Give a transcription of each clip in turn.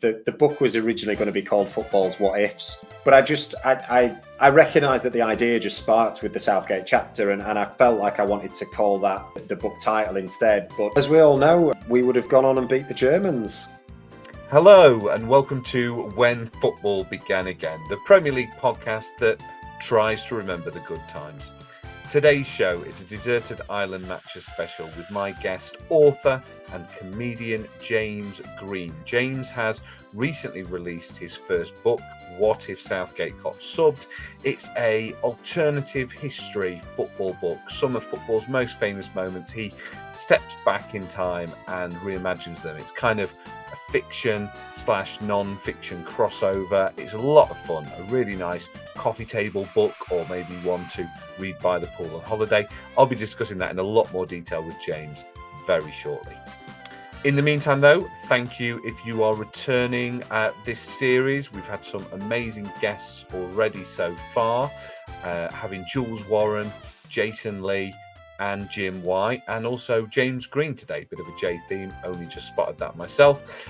The book was originally going to be called Football's What Ifs, but I recognised that the idea just sparked with the Southgate chapter, and I felt like I wanted to call that the book title instead. But as we all know, we would have gone on and beat the Germans. Hello and welcome to When Football Began Again, the Premier League podcast that tries to remember the good times. Today's show is a Deserted Island Matches special with my guest, author and comedian James Green. James has recently released his first book, What If Southgate Got Subbed. It's a alternative history football book, some of football's most famous moments. He steps back in time and reimagines them. It's kind of a fiction / non-fiction crossover. It's a lot of fun, a really nice coffee table book, or maybe one to read by the pool on holiday. I'll be discussing that in a lot more detail with James very shortly. In the meantime, though, thank you if you are returning this series. We've had some amazing guests already so far, having Jules Warren, Jason Lee, and Jim White, and also James Green today. Bit of a J theme, only just spotted that myself.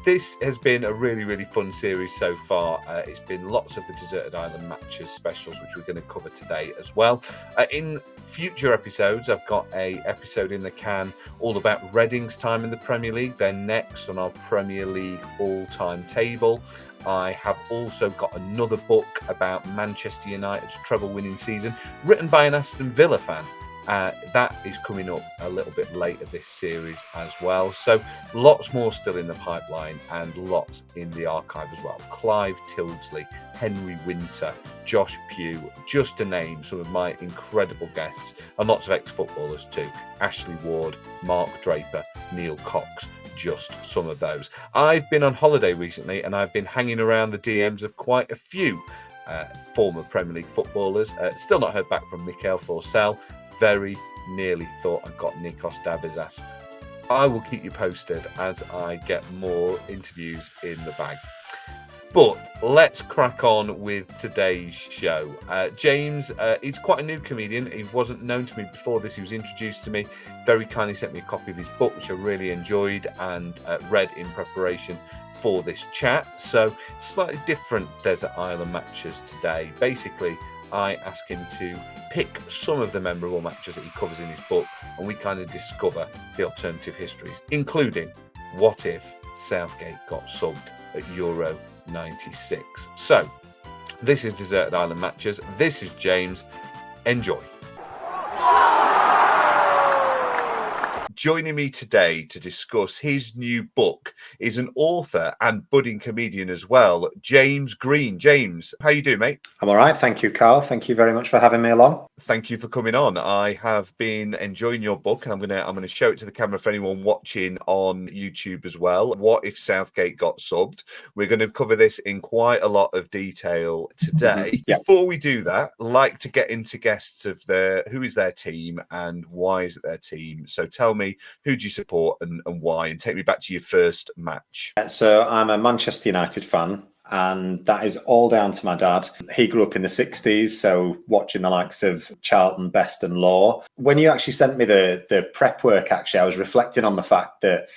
This has been a really, really fun series so far. It's been lots of the Deserted Island Matches specials, which we're going to cover today as well. In future episodes, I've got a episode in the can all about Reading's time in the Premier League. They're next on our Premier League all-time table. I have also got another book about Manchester United's treble-winning season, written by an Aston Villa fan. That is coming up a little bit later this series as well. So lots more still in the pipeline and lots in the archive as well. Clive Tildesley, Henry Winter, Josh Pugh, just to name some of my incredible guests, and lots of ex-footballers too. Ashley Ward, Mark Draper, Neil Cox, just some of those. I've been on holiday recently and I've been hanging around the DMs of quite a few former Premier League footballers. Still not heard back from Mikel Forsell. Very nearly thought I got Nikos Dabizas. I will keep you posted as I get more interviews in the bag. But let's crack on with today's show. James is quite a new comedian. He wasn't known to me before this. He was introduced to me. Very kindly sent me a copy of his book, which I really enjoyed and read in preparation for this chat. So slightly different Desert Island Matches today. Basically, I ask him to pick some of the memorable matches that he covers in his book, and we kind of discover the alternative histories, including what if Southgate got subbed at Euro 96. So, this is Deserted Island Matches. This is James. Enjoy. Joining me today to discuss his new book is an author and budding comedian as well, James Green. James, how you doing, mate? I'm all right, thank you, Carl. Thank you very much for having me along. Thank you for coming on. I have been enjoying your book, and I'm gonna show it to the camera for anyone watching on YouTube as well. What if Southgate got subbed? We're going to cover this in quite a lot of detail today. Yeah. Before we do that, I'd like to get into guests of who is their team and why is it their team. So tell me, who do you support and why? And take me back to your first match. So I'm a Manchester United fan, and that is all down to my dad. He grew up in the 60s, so watching the likes of Charlton, Best and Law. When you actually sent me the prep work, actually, I was reflecting on the fact that,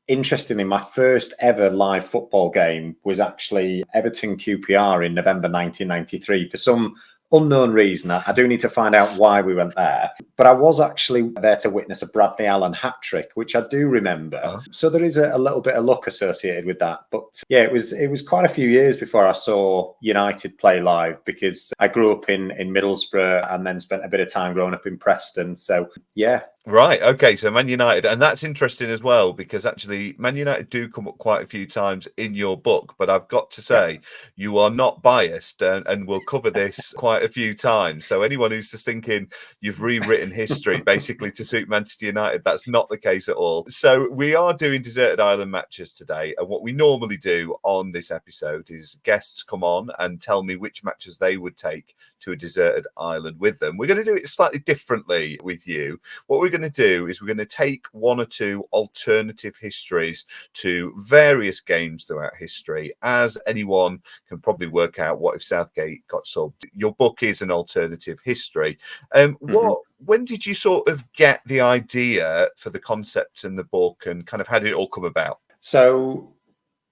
interestingly, my first ever live football game was actually Everton QPR in November 1993. For some unknown reason, I do need to find out why we went there, but I was actually there to witness a Bradley Allen hat-trick, which I do remember. So there is a little bit of luck associated with that. But yeah, it was quite a few years before I saw United play live, because I grew up in Middlesbrough and then spent a bit of time growing up in Preston. So yeah. Right, okay, so Man United, and that's interesting as well, because actually Man United do come up quite a few times in your book, but I've got to say, you are not biased, and we'll cover this quite a few times. So anyone who's just thinking you've rewritten history basically to suit Manchester United, that's not the case at all. So we are doing Deserted Island Matches today, and what we normally do on this episode is guests come on and tell me which matches they would take to a deserted island with them. We're going to do it slightly differently with you. What we're going to do is we're going to take one or two alternative histories to various games throughout history. As anyone can probably work out, what if Southgate got subbed? Your book is an alternative history. When did you sort of get the idea for the concept in the book, and kind of how did it all come about? So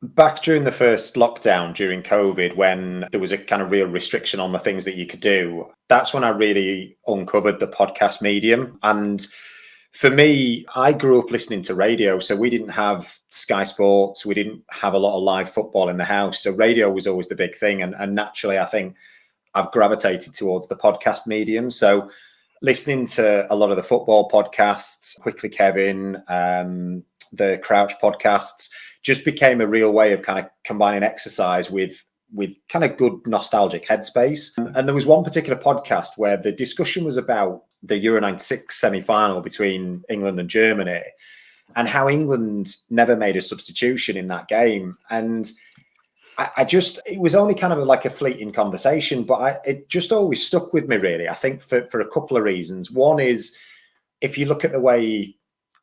Back during the first lockdown during COVID, when there was a kind of real restriction on the things that you could do, that's when I really uncovered the podcast medium. And for me, I grew up listening to radio. So we didn't have Sky Sports. We didn't have a lot of live football in the house. So radio was always the big thing. And naturally, I think I've gravitated towards the podcast medium. So listening to a lot of the football podcasts, Quickly Kevin, the Crouch podcasts, just became a real way of kind of combining exercise with kind of good nostalgic headspace. And there was one particular podcast where the discussion was about the Euro 96 semi-final between England and Germany and how England never made a substitution in that game. And it was only kind of like a fleeting conversation, but it just always stuck with me, really. I think for a couple of reasons. One is, if you look at the way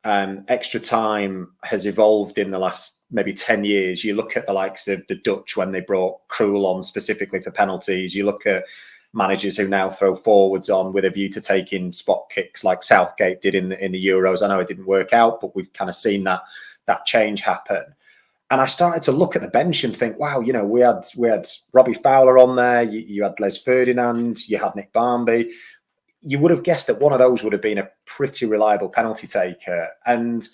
extra time has evolved in the last maybe 10 years. You look at the likes of the Dutch when they brought Krul on specifically for penalties. You look at managers who now throw forwards on with a view to taking spot kicks like Southgate did in the Euros. I know it didn't work out, but we've kind of seen that change happen. And I started to look at the bench and think, wow, we had Robbie Fowler on there. You had Les Ferdinand. You had Nick Barmby. You would have guessed that one of those would have been a pretty reliable penalty taker. And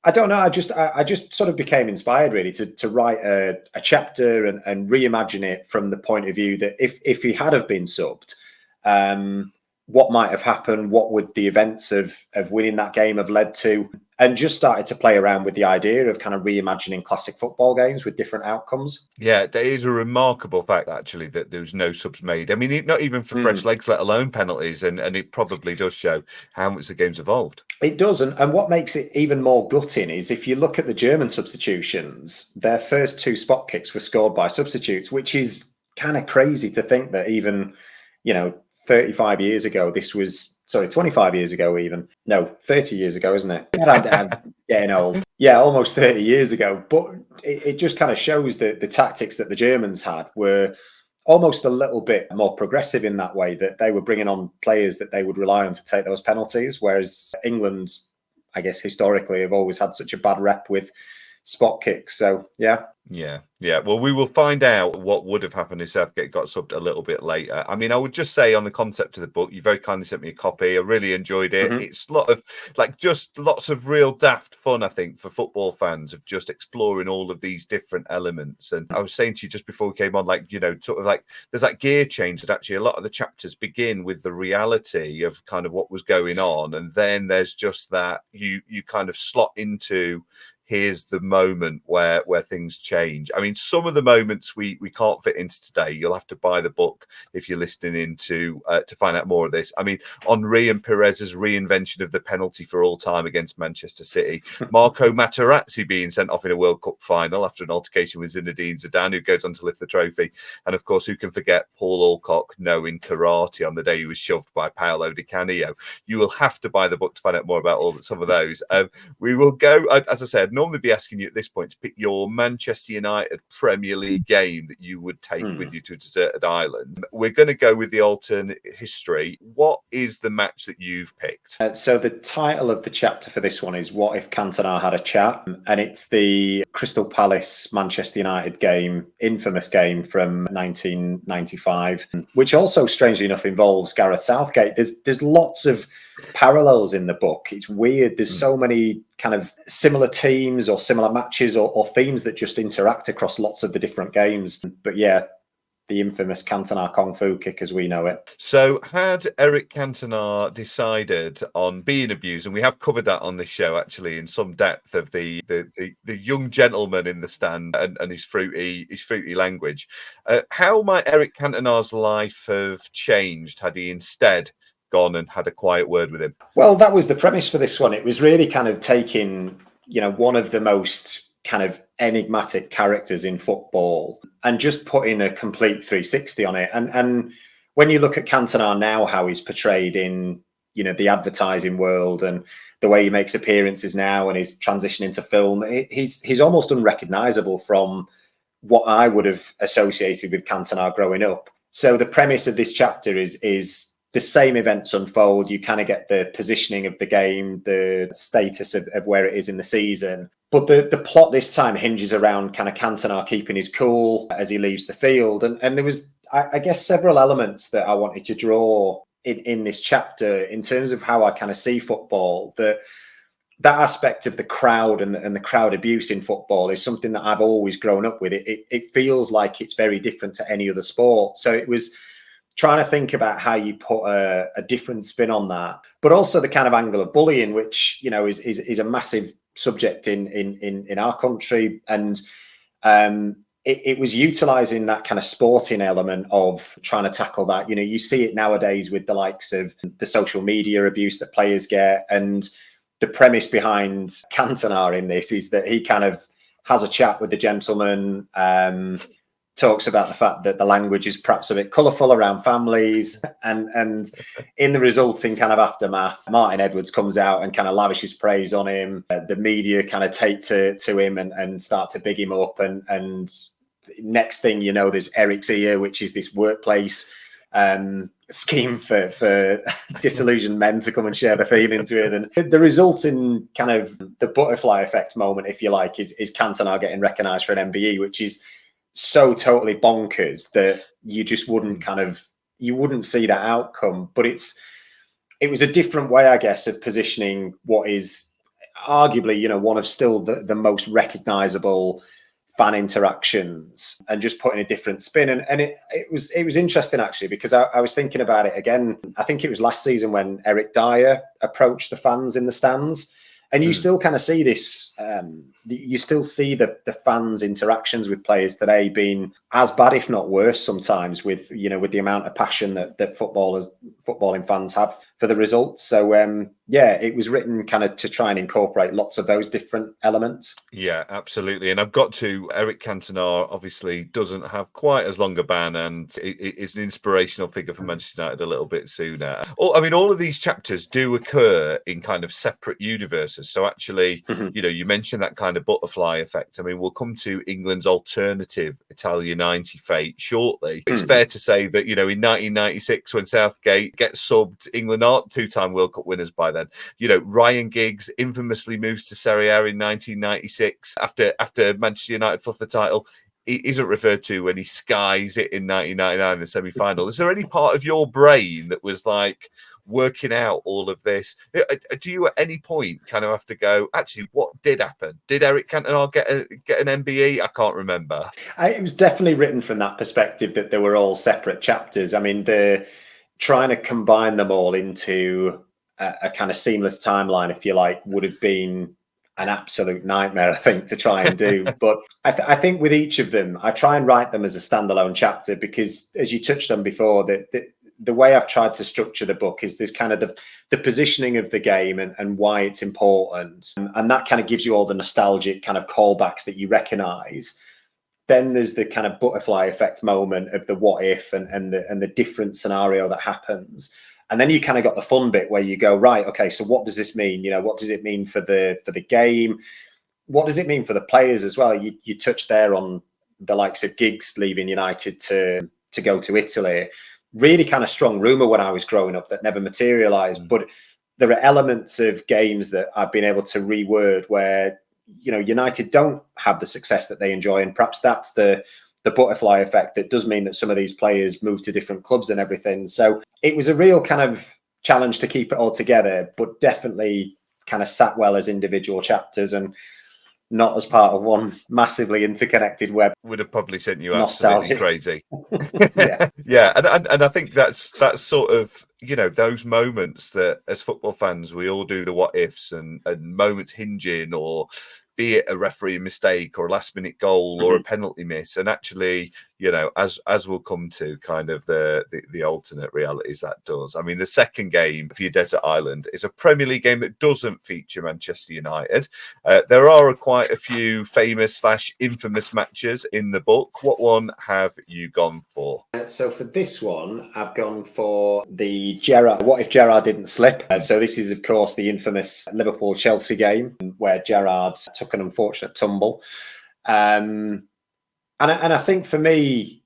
I don't know, I just sort of became inspired really to write a chapter and reimagine it from the point of view that if he had have been subbed, what might have happened, what would the events of winning that game have led to, and just started to play around with the idea of kind of reimagining classic football games with different outcomes. Yeah, that is a remarkable fact, actually, that there was no subs made. I mean, not even for fresh legs, let alone penalties, and it probably does show how much the game's evolved. It does, and what makes it even more gutting is if you look at the German substitutions, their first two spot kicks were scored by substitutes, which is kind of crazy to think that even, 35 years ago, 25 years ago even. No, 30 years ago, isn't it? I'm getting old. Yeah, almost 30 years ago. But it just kind of shows that the tactics that the Germans had were almost a little bit more progressive in that way, that they were bringing on players that they would rely on to take those penalties, whereas England, I guess, historically have always had such a bad rep with spot kicks. So, yeah. Yeah. Well, we will find out what would have happened if Southgate got subbed a little bit later. I mean, I would just say on the concept of the book, you very kindly sent me a copy. I really enjoyed it. Mm-hmm. It's lots of real daft fun, I think, for football fans of just exploring all of these different elements. And I was saying to you just before we came on, sort of like there's that gear change that actually a lot of the chapters begin with the reality of kind of what was going on. And then there's just that you kind of slot into, here's the moment where things change. I mean, some of the moments we can't fit into today. You'll have to buy the book if you're listening in to find out more of this. I mean, Henri and Perez's reinvention of the penalty for all time against Manchester City. Marco Materazzi being sent off in a World Cup final after an altercation with Zinedine Zidane, who goes on to lift the trophy. And of course, who can forget Paul Alcock knowing karate on the day he was shoved by Paolo Di Canio. You will have to buy the book to find out more about some of those. We will go, as I said, normally be asking you at this point to pick your Manchester United Premier League game that you would take with you to a deserted island. We're going to go with the alternate history. What is the match that you've picked? So the title of the chapter for this one is What If Cantona Had a Chat? And it's the Crystal Palace Manchester United game, infamous game from 1995, which also strangely enough involves Gareth Southgate. There's lots of parallels in the book. It's weird. There's so many kind of similar teams or similar matches or themes that just interact across lots of the different games. But yeah, the infamous Cantona Kung Fu kick as we know it. So had Eric Cantona decided on being abused, and we have covered that on this show actually in some depth of the young gentleman in the stand and his fruity language, how might Eric Cantona's life have changed had he instead gone and had a quiet word with him? Well, that was the premise for this one. It was really kind of taking, one of the most kind of enigmatic characters in football and just putting a complete 360 on it. And when you look at Cantona now, how he's portrayed in, the advertising world and the way he makes appearances now and his transition into film, he's almost unrecognizable from what I would have associated with Cantona growing up. So the premise of this chapter is the same events unfold. You kind of get the positioning of the game, the status of where it is in the season. But the plot this time hinges around kind of Cantona keeping his cool as he leaves the field. And there was, I guess, several elements that I wanted to draw in this chapter in terms of how I kind of see football. That aspect of the crowd and the crowd abuse in football is something that I've always grown up with. It feels like it's very different to any other sport. So it was trying to think about how you put a different spin on that, but also the kind of angle of bullying, which, you know, is a massive subject in our country. And it was utilizing that kind of sporting element of trying to tackle that. You know, you see it nowadays with the likes of the social media abuse that players get. And the premise behind Cantona in this is that he kind of has a chat with the gentleman, talks about the fact that the language is perhaps a bit colourful around families, and in the resulting kind of aftermath, Martin Edwards comes out and kind of lavishes praise on him. The media kind of take to him and start to big him up, and next thing you know, there's Eric's Ear, which is this workplace scheme for disillusioned men to come and share their feelings with. And the resulting kind of the butterfly effect moment, if you like, is Cantona getting recognised for an MBE, which is so totally bonkers that you just wouldn't you wouldn't see that outcome. But it was a different way, I guess, of positioning what is arguably, you know, one of still the most recognisable fan interactions, and just putting a different spin. And it was interesting, actually, because I was thinking about it again. I think it was last season when Eric Dyer approached the fans in the stands, and you still kind of see this, you still see the fans' interactions with players today being as bad, if not worse, sometimes, with, you know, with the amount of passion that footballing fans have for the results. So it was written kind of to try and incorporate lots of those different elements. Yeah, absolutely. And I've got to, Eric Cantona obviously doesn't have quite as long a ban, and is an inspirational figure for Manchester United a little bit sooner. I mean, all of these chapters do occur in kind of separate universes. So actually, you know, you mentioned that kind of butterfly effect. I mean, we'll come to England's alternative Italia 90 fate shortly. It's fair to say that, you know, in 1996, when Southgate gets subbed, England aren't two-time World Cup winners by then. You know, Ryan Giggs infamously moves to Serie A in 1996 after Manchester United fluffed the title. He isn't referred to when he skies it in 1999 in the semi-final. Is there any part of your brain that was like working out all of this? Do you at any point kind of have to go, actually, what did happen? Did Eric Cantona get an MBE? I can't remember. It was definitely written from that perspective, that they were all separate chapters. I mean, trying to combine them all into a kind of seamless timeline, if you like, would have been an absolute nightmare, I think, to try and do. But I think with each of them, I try and write them as a standalone chapter, because, as you touched on before, the way I've tried to structure the book is there's kind of the positioning of the game and why it's important. And that kind of gives you all the nostalgic kind of callbacks that you recognise. Then there's the kind of butterfly effect moment of the what if and the different scenario that happens. And then you kind of got the fun bit where you go, right, okay, so what does this mean? You know, what does it mean for the game? What does it mean for the players as well? You touched there on the likes of Giggs leaving United to go to Italy. Really kind of strong rumour when I was growing up that never materialised. But there are elements of games that I've been able to reword where, you know, United don't have the success that they enjoy. And perhaps that's the butterfly effect that does mean that some of these players move to different clubs and everything. So it was a real kind of challenge to keep it all together, but definitely kind of sat well as individual chapters and not as part of one massively interconnected web. Would have probably sent you Nostalgia. absolutely crazy. Yeah. Yeah. And I think that's sort of, you know, those moments that as football fans, we all do the what ifs and moments hinging, or be it a referee mistake or a last minute goal or a penalty miss. And actually, you know, as we'll come to kind of the alternate realities that does. I mean, the second game for your Desert Island is a Premier League game that doesn't feature Manchester United. There are quite a few famous / infamous matches in the book. What one have you gone for? So for this one, I've gone for the Gerrard. What if Gerrard didn't slip? So this is, of course, the infamous Liverpool-Chelsea game where Gerrard took an unfortunate tumble. And I think for me,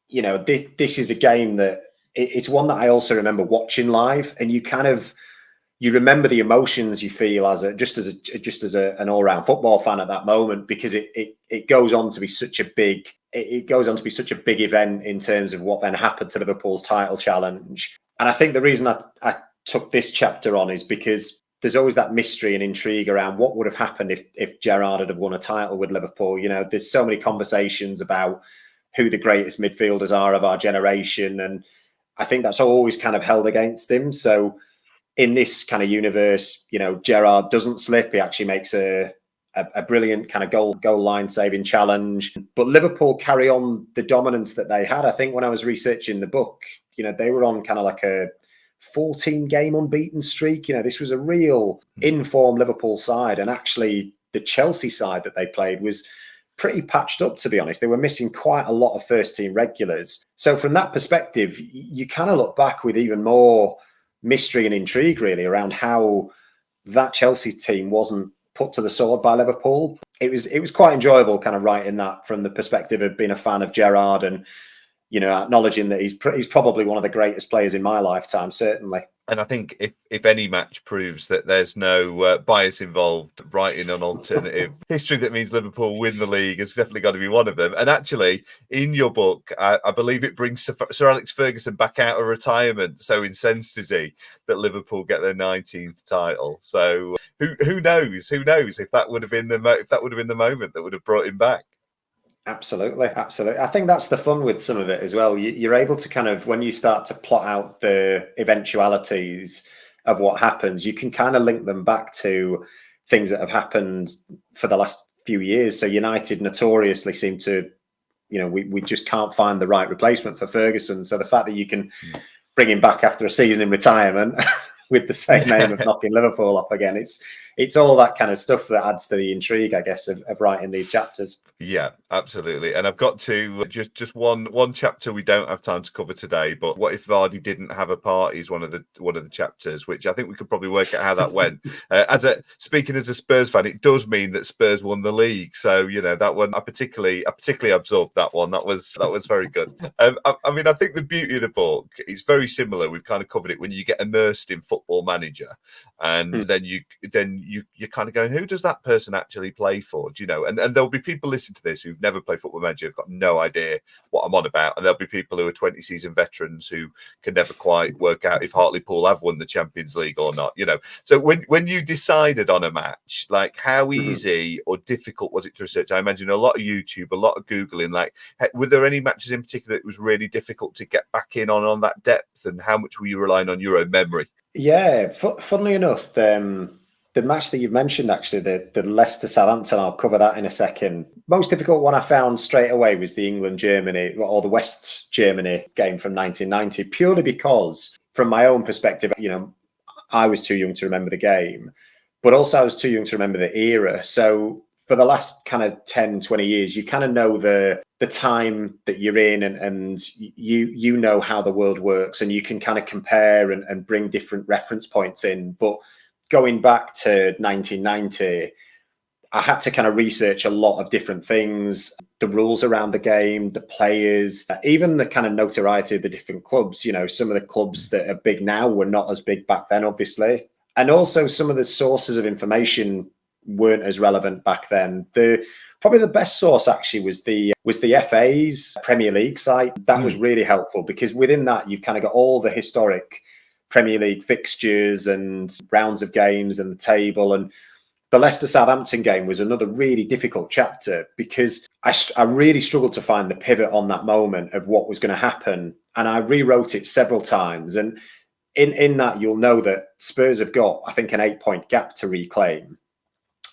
you know, this is a game that it's one that I also remember watching live, and you remember the emotions you feel as an all-round football fan at that moment, because it goes on to be such a big event in terms of what then happened to Liverpool's title challenge. And I think the reason I took this chapter on is because there's always that mystery and intrigue around what would have happened if Gerrard had won a title with Liverpool. There's so many conversations about who the greatest midfielders are of our generation, and I think that's always kind of held against him. So in this kind of universe, Gerrard doesn't slip. He actually makes a brilliant kind of goal line saving challenge. But Liverpool carry on the dominance that they had. I think when I was researching the book, they were on kind of like a 14 game unbeaten streak. This was a real in-form Liverpool side. And actually the Chelsea side that they played was pretty patched up, to be honest. They were missing quite a lot of first team regulars. So from that perspective, you kind of look back with even more mystery and intrigue really around how that Chelsea team wasn't put to the sword by Liverpool. It was quite enjoyable kind of writing that from the perspective of being a fan of Gerrard and acknowledging that he's probably one of the greatest players in my lifetime, certainly. And I think if any match proves that there's no bias involved, writing an alternative history that means Liverpool win the league has definitely got to be one of them. And actually, in your book, I believe it brings Sir Alex Ferguson back out of retirement. So incensed is he that Liverpool get their 19th title. So who knows? Who knows if that would have been the moment that would have brought him back? Absolutely. I think that's the fun with some of it as well. You're able to kind of, when you start to plot out the eventualities of what happens, you can kind of link them back to things that have happened for the last few years. So United notoriously seem to, we just can't find the right replacement for Ferguson. So the fact that you can bring him back after a season in retirement with the same name of knocking Liverpool off again, it's all that kind of stuff that adds to the intrigue, I guess, of writing these chapters. Yeah, absolutely. And I've got to just one chapter we don't have time to cover today, but what if Vardy didn't have a party is one of the chapters, which I think we could probably work out how that went. Speaking as a Spurs fan, it does mean that Spurs won the league. So, that one I particularly absorbed that one. That was very good. I mean, I think the beauty of the book is very similar. We've kind of covered it when you get immersed in Football Manager, and then you're kind of going, who does that person actually play for? And there'll be people listening to this who've never played Football Manager, have got no idea what I'm on about, and there'll be people who are 20 season veterans who can never quite work out if Hartlepool have won the Champions League or not. So when you decided on a match, like how easy or difficult was it to research? I imagine a lot of YouTube, a lot of Googling. Like, were there any matches in particular that was really difficult to get back in on that depth, and how much were you relying on your own memory? Yeah, funnily enough, the match that you've mentioned, actually, the Leicester-Southampton, I'll cover that in a second. Most difficult one I found straight away was the England-Germany, or the West Germany game from 1990, purely because, from my own perspective, I was too young to remember the game, but also I was too young to remember the era. So for the last kind of 10, 20 years, you kind of know the time that you're in, and you know how the world works, and you can kind of compare and bring different reference points in. But going back to 1990, I had to kind of research a lot of different things, the rules around the game, the players, even the kind of notoriety of the different clubs. Some of the clubs that are big now were not as big back then, obviously. And also some of the sources of information weren't as relevant back then. Probably the best source actually was the FA's Premier League site. That was really helpful, because within that you've kind of got all the historic Premier League fixtures and rounds of games and the table. And the Leicester-Southampton game was another really difficult chapter, because I really struggled to find the pivot on that moment of what was going to happen. And I rewrote it several times. And in that, you'll know that Spurs have got, I think, an 8-point gap to reclaim.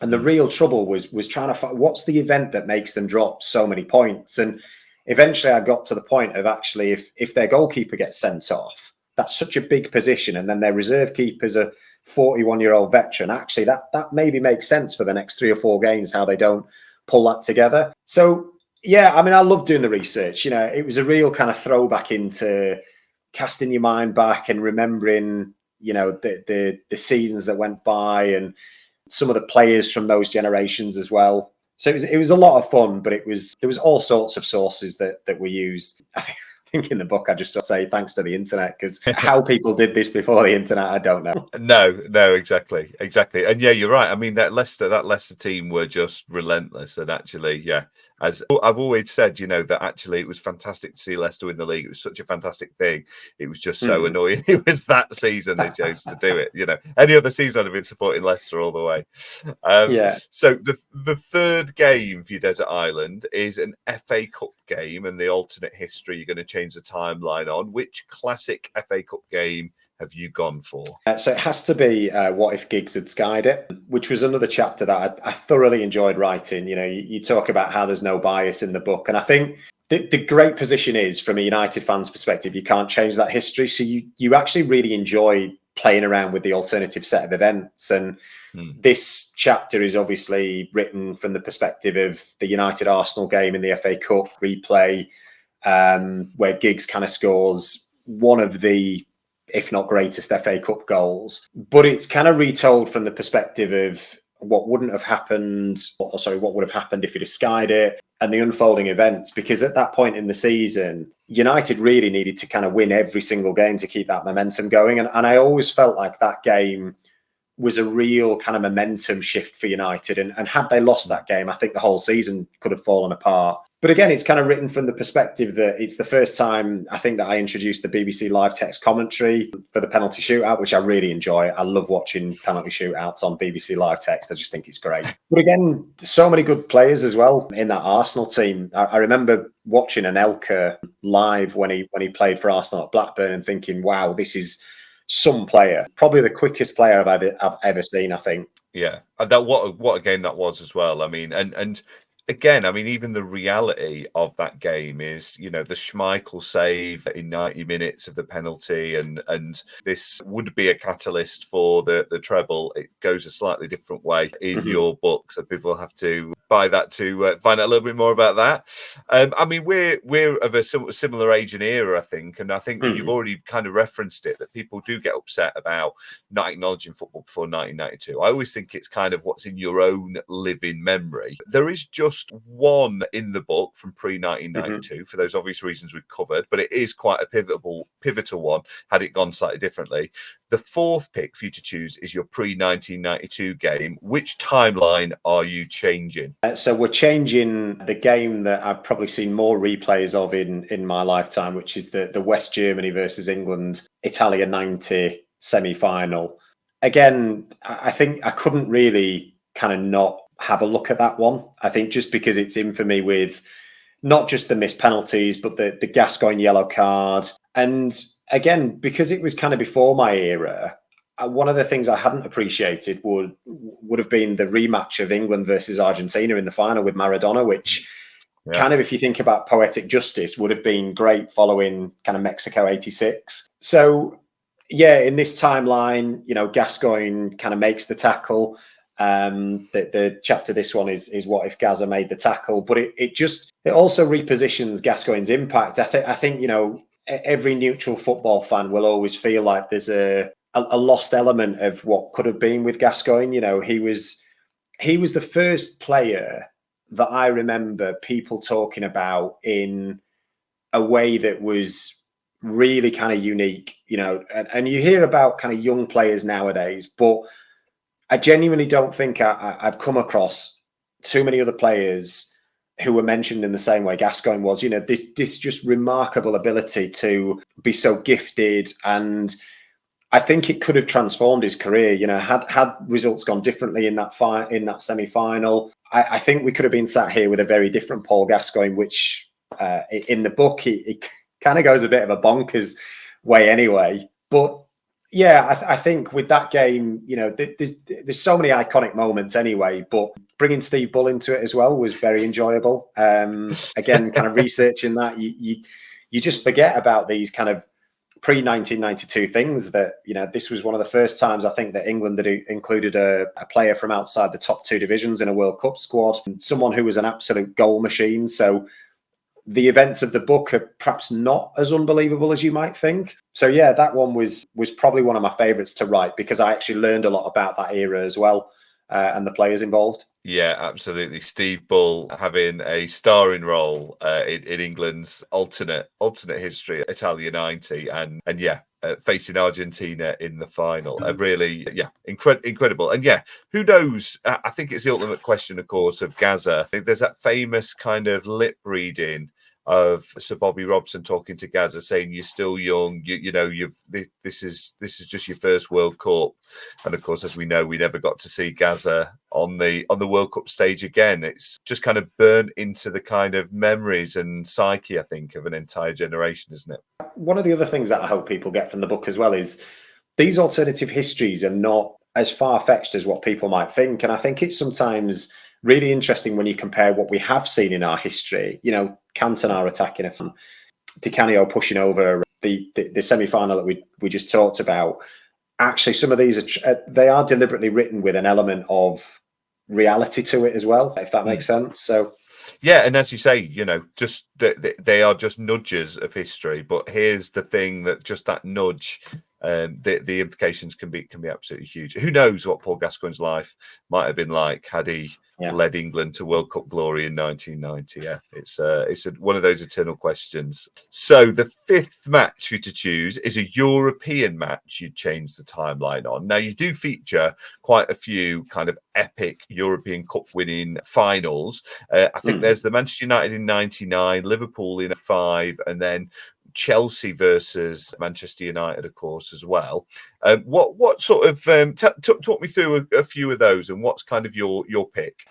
And the real trouble was trying to find what's the event that makes them drop so many points. And eventually I got to the point of, actually, if their goalkeeper gets sent off, that's such a big position, and then their reserve keeper's a 41-year-old veteran. Actually, that maybe makes sense for the next 3 or 4 games, how they don't pull that together. So, yeah, I mean, I love doing the research. It was a real kind of throwback into casting your mind back and remembering, the seasons that went by and some of the players from those generations as well. So it was a lot of fun, but there was all sorts of sources that were used. I think in the book I just sort of say thanks to the internet, because how people did this before the internet, I don't know. No, exactly. And yeah, you're right. I mean, that Leicester team were just relentless, and actually, yeah, as I've always said, that actually it was fantastic to see Leicester win the league. It was such a fantastic thing. It was just so annoying. It was that season they chose to do it. Any other season I'd have been supporting Leicester all the way. So the third game for your desert island is an FA Cup game, and the alternate history you're going to change the timeline on. Which classic FA Cup game have you gone for? So it has to be What If Giggs Had Skied It, which was another chapter that I thoroughly enjoyed writing. You talk about how there's no bias in the book, and I think the great position is, from a United fan's perspective, you can't change that history. So you actually really enjoy playing around with the alternative set of events. And this chapter is obviously written from the perspective of the United Arsenal game in the FA Cup replay, where Giggs kind of scores one of the, if not greatest, FA Cup goals. But it's kind of retold from the perspective of what would have happened if you'd have skied it, and the unfolding events. Because at that point in the season, United really needed to kind of win every single game to keep that momentum going. And I always felt like that game was a real kind of momentum shift for United. And had they lost that game, I think the whole season could have fallen apart. But again, it's kind of written from the perspective that it's the first time I think that I introduced the BBC live text commentary for the penalty shootout, which I really enjoy. I love watching penalty shootouts on BBC live text. I just think it's great. But again, so many good players as well in that Arsenal team. I remember watching Anelka live when he played for Arsenal at Blackburn and thinking, wow, this is some player. Probably the quickest player I've ever seen, I think. Yeah, that what a game that was as well. I mean, and again, I mean, even the reality of that game is, the Schmeichel save in 90 minutes of the penalty, and this would be a catalyst for the treble. It goes a slightly different way in your book, so people have to buy that to find out a little bit more about that. I mean, we're of a similar age and era, I think, and I think that you've already kind of referenced it, that people do get upset about not acknowledging football before 1992. I always think it's kind of what's in your own living memory. There is just one in the book from pre-1992 for those obvious reasons we've covered, but it is quite a pivotal one had it gone slightly differently. The fourth pick for you to choose is your pre-1992 game. Which timeline are you changing? So we're changing the game that I've probably seen more replays of in my lifetime, which is the West Germany versus England Italia 90 semi-final. Again, I think I couldn't really kind of not have a look at that one. I think just because it's infamy with not just the missed penalties, but the Gascoigne yellow card. And again, because it was kind of before my era, one of the things I hadn't appreciated would have been the rematch of England versus Argentina in the final with Maradona, which kind of, if you think about poetic justice, would have been great following kind of Mexico 86. So yeah, in this timeline, Gascoigne kind of makes the tackle. The chapter, this one is What If Gazza Made the Tackle, but it also repositions Gascoigne's impact. I think every neutral football fan will always feel like there's a lost element of what could have been with Gascoigne. He was the first player that I remember people talking about in a way that was really kind of unique, and you hear about kind of young players nowadays, but I genuinely don't think I've come across too many other players who were mentioned in the same way Gascoigne was. This just remarkable ability to be so gifted, and I think it could have transformed his career. Had results gone differently in that semi-final, I think we could have been sat here with a very different Paul Gascoigne, which in the book it kind of goes a bit of a bonkers way anyway, but. Yeah, I think with that game, there's so many iconic moments anyway, but bringing Steve Bull into it as well was very enjoyable. Again, kind of researching that, you just forget about these kind of pre-1992 things that, this was one of the first times I think that England had included a player from outside the top two divisions in a World Cup squad, someone who was an absolute goal machine. So the events of the book are perhaps not as unbelievable as you might think. So yeah, that one was probably one of my favourites to write because I actually learned a lot about that era as well and the players involved. Yeah, absolutely. Steve Bull having a starring role in England's alternate history, Italia 90, and yeah, facing Argentina in the final. Really, yeah, incredible. And yeah, who knows? I think it's the ultimate question, of course, of Gaza. I think there's that famous kind of lip reading of Sir Bobby Robson talking to Gaza, saying, "You're still young. You know, this is just your first World Cup." And of course, as we know, we never got to see Gaza on the World Cup stage again. It's just kind of burnt into the kind of memories and psyche, I think, of an entire generation, isn't it? One of the other things that I hope people get from the book as well is these alternative histories are not as far-fetched as what people might think. And I think it's sometimes really interesting when you compare what we have seen in our history. You know, Cantona attacking a fan, Di Canio pushing over the semi-final that we just talked about. Actually, some of these they are deliberately written with an element of reality to it as well, if that makes sense. So yeah, and as you say, you know, just they are just nudges of history. But here's the thing: that just that nudge, the implications can be absolutely huge. Who knows what Paul Gascoigne's life might have been like had he led England to World Cup glory in 1990? Yeah, it's one of those eternal questions. So the fifth match for you to choose is a European match you'd change the timeline on. Now, you do feature quite a few kind of epic European Cup winning finals. I think there's the Manchester United in 99, Liverpool in 05, and then Chelsea versus Manchester United, of course, as well. What sort of talk me through a few of those, and what's kind of your pick?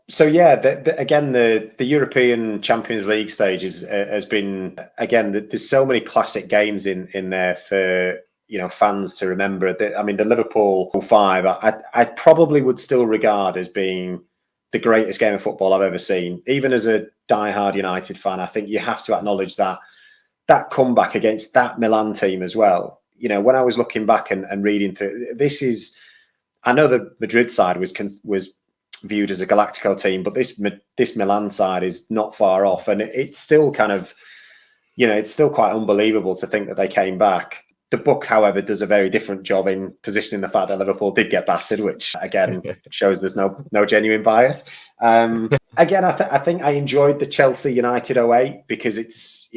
So yeah, again, the European Champions League stage has been, again, there's so many classic games in there for fans to remember. I mean, the Liverpool 5, I probably would still regard as being the greatest game of football I've ever seen. Even as a diehard United fan, I think you have to acknowledge that comeback against that Milan team as well. You know, when I was looking back and reading through, I know the Madrid side was viewed as a Galactico team, but this Milan side is not far off, and it's still kind of, it's still quite unbelievable to think that they came back. The book, however, does a very different job in positioning the fact that Liverpool did get battered, which again shows there's no genuine bias. Again, I think I enjoyed the Chelsea United 08 because it's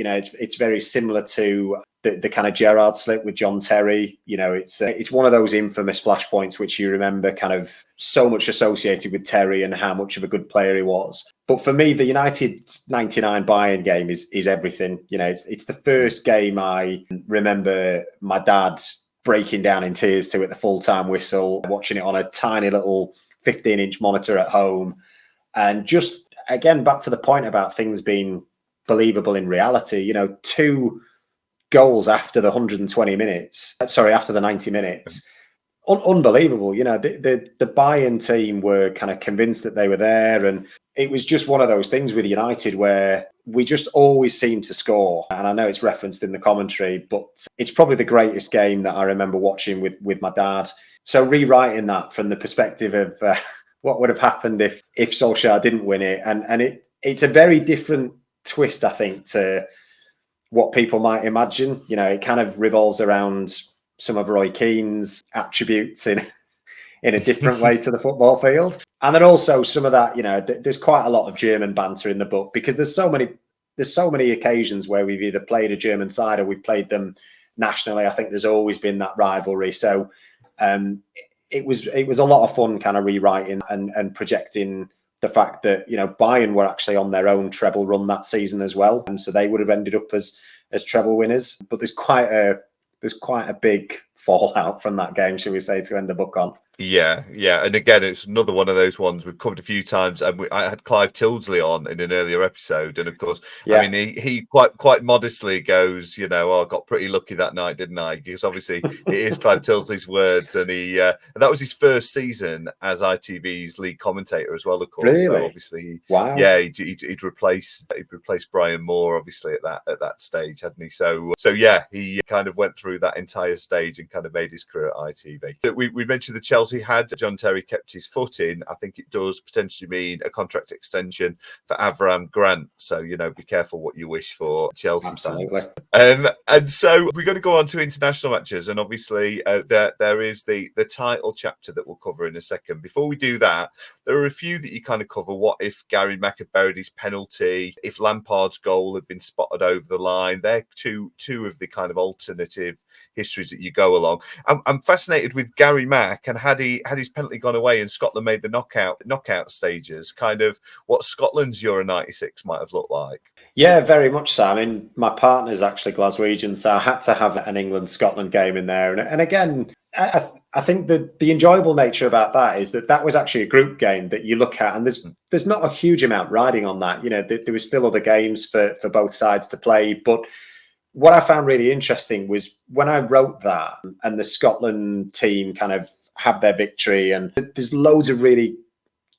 very similar to the kind of Gerrard slip with John Terry. It's one of those infamous flashpoints which you remember, kind of so much associated with Terry and how much of a good player he was. But for me, the United 99 Bayern game is everything. It's the first game I remember my dad breaking down in tears to at the full-time whistle, watching it on a tiny little 15-inch monitor at home. And just, again, back to the point about things being believable in reality, 2 goals after the 120 minutes, after the 90 minutes. Unbelievable. The Bayern team were kind of convinced that they were there. And it was just one of those things with United where we just always seem to score. And I know it's referenced in the commentary, but it's probably the greatest game that I remember watching with my dad. So rewriting that from the perspective of what would have happened if Solskjaer didn't win it. And it's a very different twist, I think, to what people might imagine. It kind of revolves around some of Roy Keane's attributes in a different way to the football field. And then also some of that, there's quite a lot of German banter in the book because there's so many occasions where we've either played a German side or we've played them nationally. I think there's always been that rivalry. So it was a lot of fun kind of rewriting and projecting the fact that, Bayern were actually on their own treble run that season as well. And so they would have ended up as treble winners. But there's quite a big fallout from that game, shall we say, to end the book on. Yeah. And again, it's another one of those ones we've covered a few times. And I had Clive Tildesley on in an earlier episode. And of course, I mean, he quite modestly goes, I got pretty lucky that night, didn't I? Because obviously it is Clive Tildesley's words. And and that was his first season as ITV's lead commentator as well, of course. Really? So obviously, he'd replaced Brian Moore, obviously, at that stage, hadn't he? So yeah, he kind of went through that entire stage and kind of made his career at ITV. We mentioned the Chelsea Chelsea, had John Terry kept his foot in, I think it does potentially mean a contract extension for Avram Grant. So, be careful what you wish for, Chelsea Absolutely. fans. And so we're going to go on to international matches. And obviously, there is the title chapter that we'll cover in a second. Before we do that, there are a few that you kind of cover. What if Gary Mack had buried his penalty? If Lampard's goal had been spotted over the line? They're two of the kind of alternative histories that you go along. I'm fascinated with Gary Mack, and had his penalty gone away and Scotland made the knockout stages, kind of what Scotland's Euro 96 might have looked like. Yeah, very much so. I mean, my partner's actually Glaswegian, so I had to have an England-Scotland game in there. And again, I think the enjoyable nature about that is that was actually a group game that you look at, and there's not a huge amount riding on that. There was still other games for both sides to play. But what I found really interesting was when I wrote that and the Scotland team kind of had their victory, and there's loads of really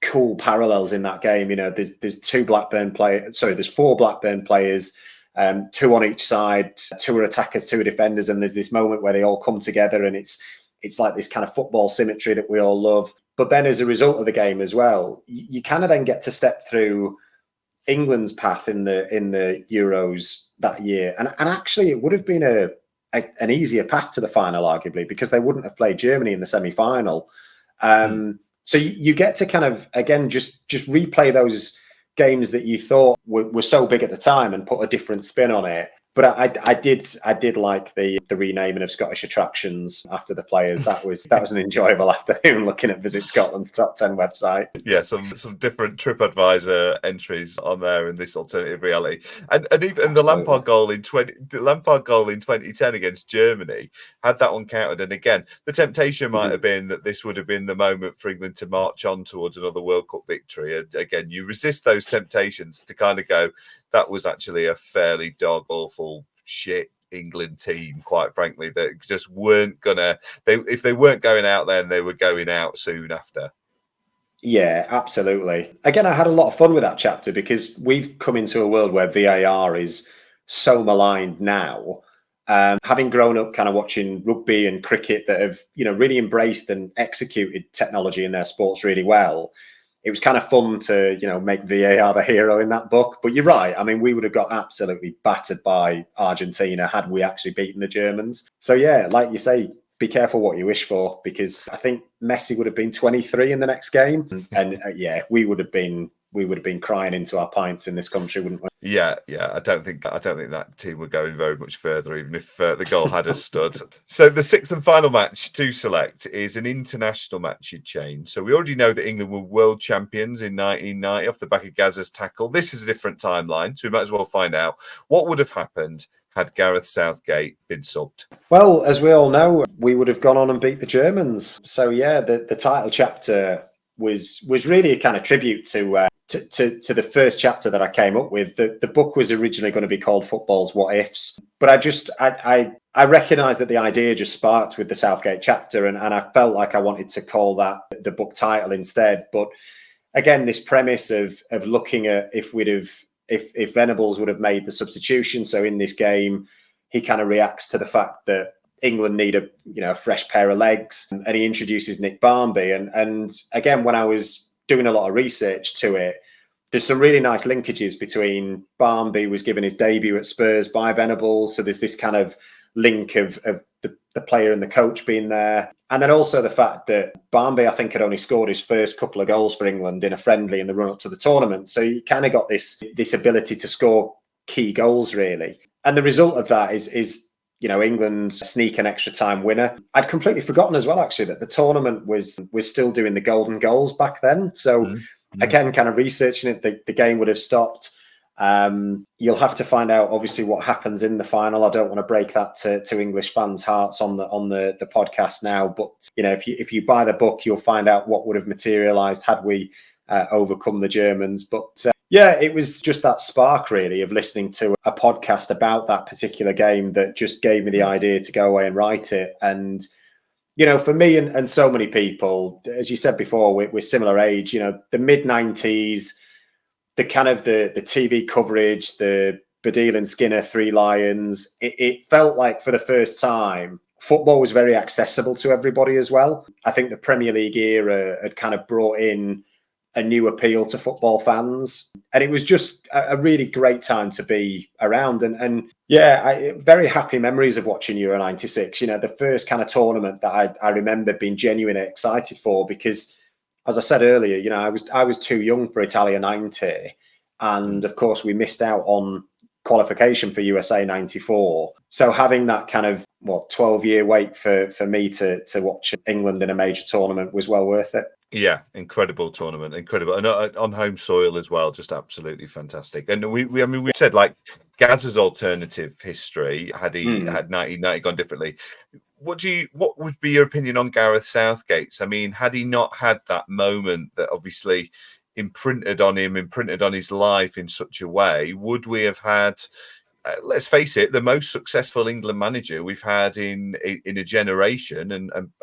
cool parallels in that game. There's there's 4 Blackburn players, 2 on each side, 2 are attackers, 2 are defenders, and there's this moment where they all come together, and it's like this kind of football symmetry that we all love. But then as a result of the game as well, you kind of then get to step through England's path in the Euros that year, and actually it would have been an easier path to the final, arguably, because they wouldn't have played Germany in the semi-final. So you get to kind of, again, just replay those games that you thought were so big at the time and put a different spin on it. But I did like the renaming of Scottish attractions after the players. That was an enjoyable afternoon looking at Visit Scotland's top 10 website. Yeah, some different TripAdvisor entries on there in this alternative reality, and even the Lampard goal in 2010 against Germany, had that one counted. And again, the temptation might have been that this would have been the moment for England to march on towards another World Cup victory. And again, you resist those temptations to kind of go, that was actually a fairly dog awful shit England team, quite frankly, that just weren't gonna. If they weren't going out then, they were going out soon after. Yeah, absolutely. Again, I had a lot of fun with that chapter because we've come into a world where VAR is so maligned now. Having grown up kind of watching rugby and cricket that have, really embraced and executed technology in their sports really well, it was kind of fun to, make VAR the hero in that book. But you're right. I mean, we would have got absolutely battered by Argentina had we actually beaten the Germans. So, yeah, like you say, be careful what you wish for, because I think Messi would have been 23 in the next game. And we would have been crying into our pints in this country, wouldn't we? Yeah. I don't think that team were going very much further, even if the goal had us stood. So the 6th and final match to select is an international match you'd change. So we already know that England were world champions in 1990 off the back of Gazza's tackle. This is a different timeline, so we might as well find out what would have happened had Gareth Southgate been subbed. Well, as we all know, we would have gone on and beat the Germans. So yeah, the title chapter was really a kind of tribute to the first chapter that I came up with. The book was originally going to be called Football's What Ifs, but I recognised that the idea just sparked with the Southgate chapter, and I felt like I wanted to call that the book title instead. But again, this premise of looking at if Venables would have made the substitution. So in this game, he kind of reacts to the fact that England need a fresh pair of legs, and he introduces Nick Barmby. And again, when I was doing a lot of research to it, there's some really nice linkages between Barmby was given his debut at Spurs by Venables. So there's this kind of link of the player and the coach being there. And then also the fact that Barmby, I think, had only scored his first couple of goals for England in a friendly in the run up to the tournament. So you kind of got this ability to score key goals, really. And the result of that is England sneak an extra time winner. I'd completely forgotten as well, actually, that the tournament was still doing the golden goals back then. So again, kind of researching it, the game would have stopped. You'll have to find out, obviously, what happens in the final. I don't want to break that to English fans' hearts on the podcast now. But if you buy the book, you'll find out what would have materialised had we overcome the Germans. But yeah, it was just that spark, really, of listening to a podcast about that particular game that just gave me the idea to go away and write it. And, for me and so many people, as you said before, we're similar age, the mid-90s, the kind of the TV coverage, the Badil and Skinner, Three Lions, it felt like for the first time, football was very accessible to everybody as well. I think the Premier League era had kind of brought in a new appeal to football fans. And it was just a really great time to be around. And very happy memories of watching Euro 96. The first kind of tournament that I remember being genuinely excited for, because, as I said earlier, I was too young for Italia 90. And of course, we missed out on qualification for USA 94. So having that kind of 12-year wait for me to watch England in a major tournament was well worth it. Yeah, incredible tournament, incredible, and on home soil as well, just absolutely fantastic. And we said, like, Gaz's alternative history had he had 1990 gone differently. What would be your opinion on Gareth Southgate's? I mean, had he not had that moment that obviously imprinted on his life in such a way, would we have had, let's face it, the most successful England manager we've had in a generation,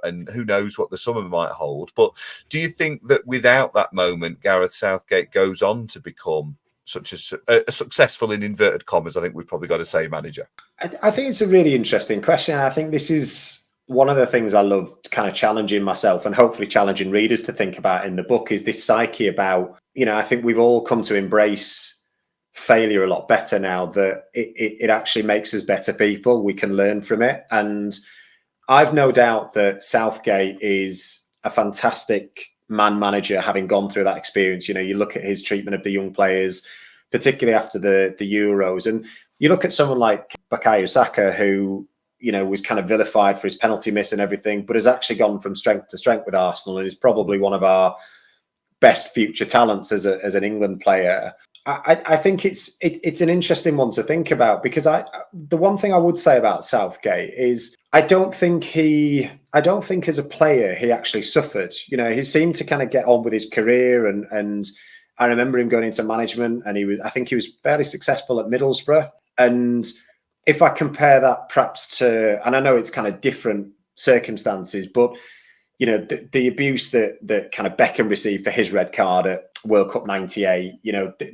and who knows what the summer might hold? But do you think that without that moment, Gareth Southgate goes on to become such a successful, in inverted commas, I think we've probably got to say, manager? I think it's a really interesting question. I think this is one of the things I love kind of challenging myself and hopefully challenging readers to think about in the book, is this psyche about, I think we've all come to embrace failure a lot better now, that it actually makes us better people. We can learn from it. And I've no doubt that Southgate is a fantastic man manager, having gone through that experience. You look at his treatment of the young players, particularly after the Euros, and you look at someone like Bukayo Saka, who was kind of vilified for his penalty miss and everything, but has actually gone from strength to strength with Arsenal and is probably one of our best future talents as an England player. I think it's an interesting one to think about, because the one thing I would say about Southgate is I don't think as a player he actually suffered. He seemed to kind of get on with his career, and I remember him going into management, and I think he was fairly successful at Middlesbrough. And if I compare that perhaps to, and I know it's kind of different circumstances, but the abuse that kind of Beckham received for his red card at World Cup 98,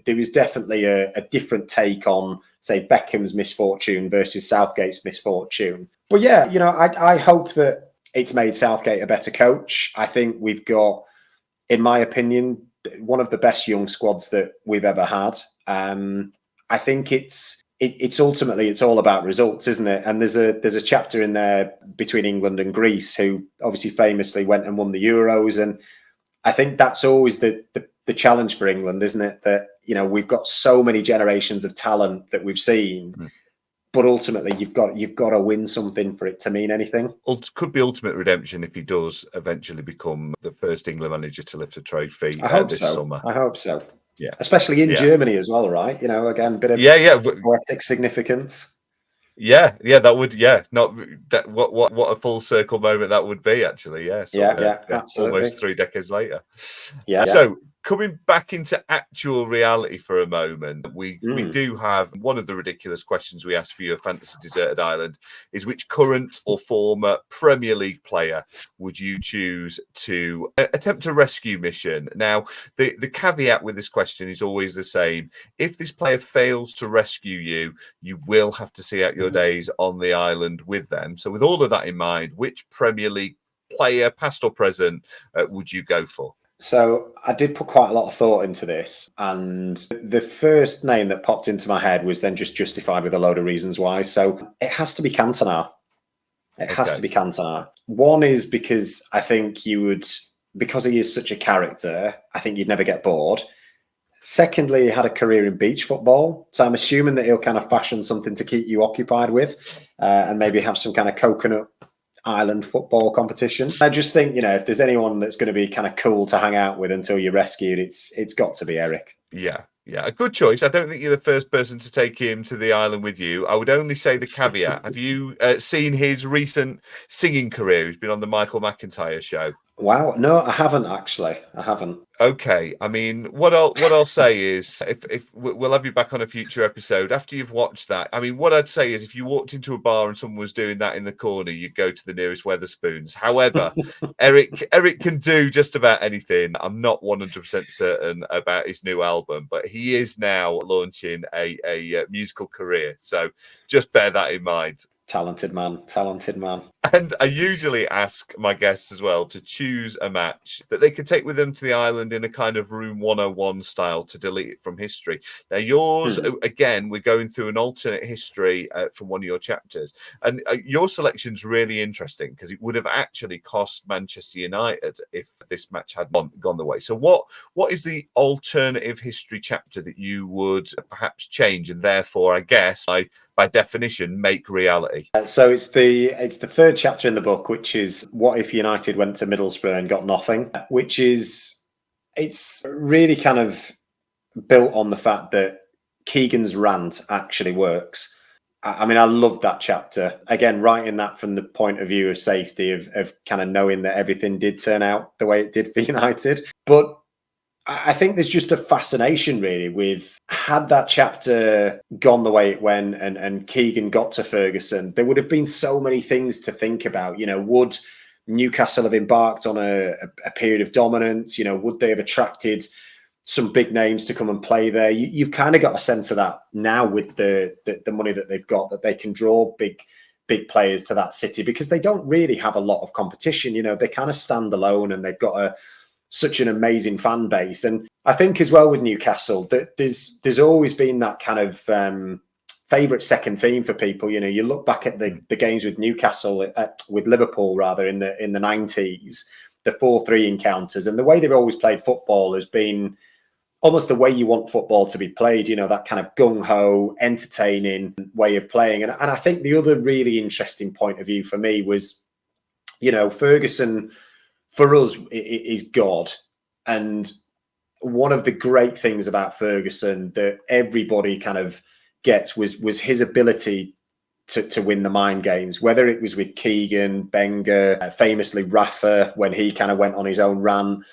there was definitely a different take on, say, Beckham's misfortune versus Southgate's misfortune. But yeah, I hope that it's made Southgate a better coach. I think we've got, in my opinion, one of the best young squads that we've ever had. I think it's ultimately, it's all about results, isn't it? And there's a chapter in there between England and Greece, who obviously famously went and won the Euros. And I think that's always the challenge for England, isn't it? That, we've got so many generations of talent that we've seen, but ultimately you've got to win something for it to mean anything. Could be ultimate redemption if he does eventually become the first England manager to lift a trophy. I hope this so. summer. I hope so. Yeah, especially in Germany as well, right? Again, a bit of poetic significance. Yeah, that would, not that. What a full circle moment that would be, actually. Absolutely. Almost 3 decades later. Yeah. So coming back into actual reality for a moment, we do have one of the ridiculous questions we ask for your Fantasy Deserted Island is, which current or former Premier League player would you choose to attempt a rescue mission? Now, the caveat with this question is always the same. If this player fails to rescue you, you will have to see out your days on the island with them. So with all of that in mind, which Premier League player, past or present, would you go for? So I did put quite a lot of thought into this, and the first name that popped into my head was then just justified with a load of reasons why. So it has to be Cantona. It has to be Cantona. One is because I think because he is such a character, I think you'd never get bored. Secondly, he had a career in beach football, so I'm assuming that he'll kind of fashion something to keep you occupied with, and maybe have some kind of coconut island football competition. I just think, if there's anyone that's going to be kind of cool to hang out with until you're rescued, it's got to be Eric. Yeah, a good choice. I don't think you're the first person to take him to the island with you. I would only say the caveat. Have you seen his recent singing career? He's been on the Michael McIntyre show. Wow, no, I haven't actually. I haven't. Okay, I mean, what I'll say is, if we'll have you back on a future episode after you've watched that. I mean, what I'd say is, if you walked into a bar and someone was doing that in the corner, you'd go to the nearest Weatherspoons. However, Eric can do just about anything. I'm not 100% certain about his new album, but he is now launching a musical career. So just bear that in mind. Talented man, talented man. And I usually ask my guests as well to choose a match that they can take with them to the island in a kind of Room 101 style to delete it from history. Now, yours, again, we're going through an alternate history from one of your chapters. And your selection's really interesting because it would have actually cost Manchester United if this match had gone the way. So what is the alternative history chapter that you would perhaps change and therefore, I guess, by definition, make reality? So it's the third chapter in the book, which is what if United went to Middlesbrough and got nothing, which is, it's really kind of built on the fact that Keegan's rant actually works. I mean, I love that chapter. Again, writing that from the point of view of safety, of kind of knowing that everything did turn out the way it did for United. But I think there's just a fascination really with, had that chapter gone the way it went and Keegan got to Ferguson, there would have been so many things to think about. You know, would Newcastle have embarked on a period of dominance? You know, would they have attracted some big names to come and play there? You've kind of got a sense of that now with the money that they've got, that they can draw big players to that city because they don't really have a lot of competition. You know, they kind of stand alone and they've got such an amazing fan base. And I think as well with Newcastle, that there's always been that kind of favourite second team for people. You know, you look back at the games with Newcastle, with Liverpool rather, in the 90s, the 4-3 encounters, and the way they've always played football has been almost the way you want football to be played, you know, that kind of gung-ho, entertaining way of playing. And I think the other really interesting point of view for me was, you know, Ferguson, for us, is God. And one of the great things about Ferguson that everybody kind of gets was his ability to win the mind games, whether it was with Keegan, Wenger, famously Rafa, when he kind of went on his own run.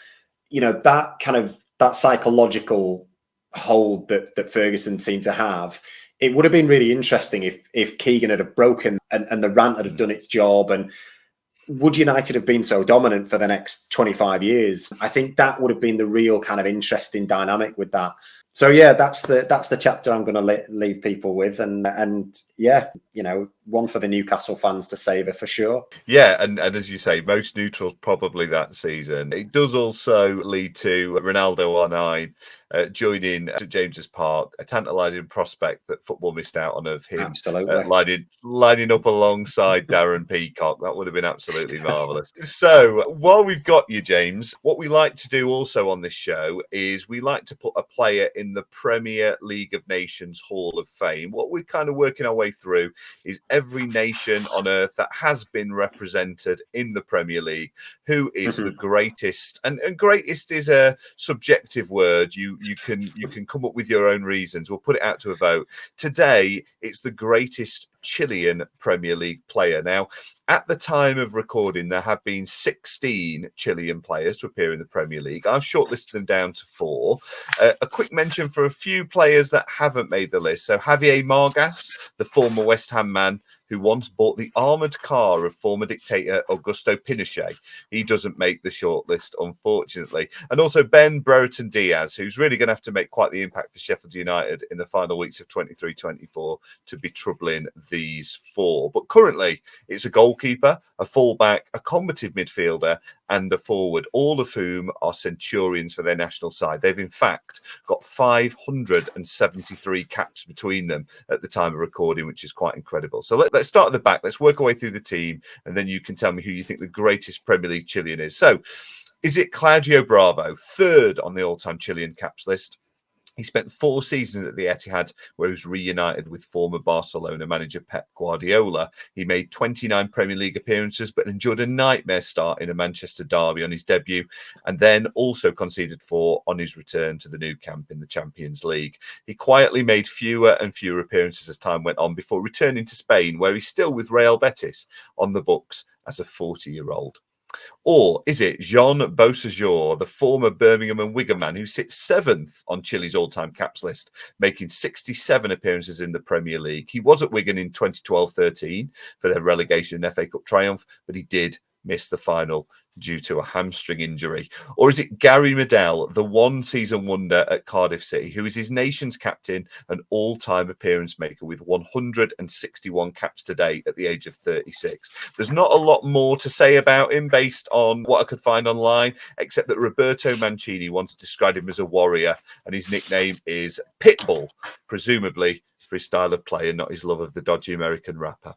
You know, that psychological hold that Ferguson seemed to have. It would have been really interesting if Keegan had have broken and the rant had have done its job. And would United have been so dominant for the next 25 years? I think that would have been the real kind of interesting dynamic with that. So yeah, that's the chapter I'm going to leave people with, and yeah, you know, one for the Newcastle fans to savour for sure. Yeah, and as you say, most neutrals probably that season. It does also lead to Ronaldo R9 joining St James's Park, a tantalising prospect that football missed out on, of him Absolutely. lining up alongside Darren Peacock. That would have been absolutely marvellous. So while we've got you, James, what we like to do also on this show is we like to put a player in the Premier League of Nations Hall of Fame. What we're kind of working our way through is every nation on earth that has been represented in the Premier League, who is the greatest. And greatest is a subjective word. You can come up with your own reasons. We'll put it out to a vote. Today, it's the greatest Chilean Premier League player. Now, at the time of recording, there have been 16 Chilean players to appear in the Premier League. I've shortlisted them down to 4. A quick mention for a few players that haven't made the list. So Javier Margas, the former West Ham man who once bought the armoured car of former dictator Augusto Pinochet. He doesn't make the shortlist, unfortunately. And also Ben Brereton Diaz, who's really going to have to make quite the impact for Sheffield United in the final weeks of 23-24 to be troubling these 4. But currently, it's a goalkeeper, a fullback, a combative midfielder, and a forward, all of whom are centurions for their national side. They've, in fact, got 573 caps between them at the time of recording, which is quite incredible. So let's start at the back. Let's work our way through the team, and then you can tell me who you think the greatest Premier League Chilean is. So, is it Claudio Bravo, third on the all-time Chilean caps list? He spent 4 seasons at the Etihad, where he was reunited with former Barcelona manager Pep Guardiola. He made 29 Premier League appearances, but endured a nightmare start in a Manchester derby on his debut, and then also conceded 4 on his return to the Nou Camp in the Champions League. He quietly made fewer and fewer appearances as time went on before returning to Spain, where he's still with Real Betis on the books as a 40-year-old. Or is it Jean Beausejour, the former Birmingham and Wigan man who sits 7th on Chile's all-time caps list, making 67 appearances in the Premier League? He was at Wigan in 2012-13 for their relegation and FA Cup triumph, but he did missed the final due to a hamstring injury? Or is it Gary Medell, the one-season wonder at Cardiff City, who is his nation's captain and all-time appearance maker with 161 caps to date at the age of 36? There's not a lot more to say about him based on what I could find online, except that Roberto Mancini wanted to describe him as a warrior, and his nickname is Pitbull, presumably for his style of play and not his love of the dodgy American rapper.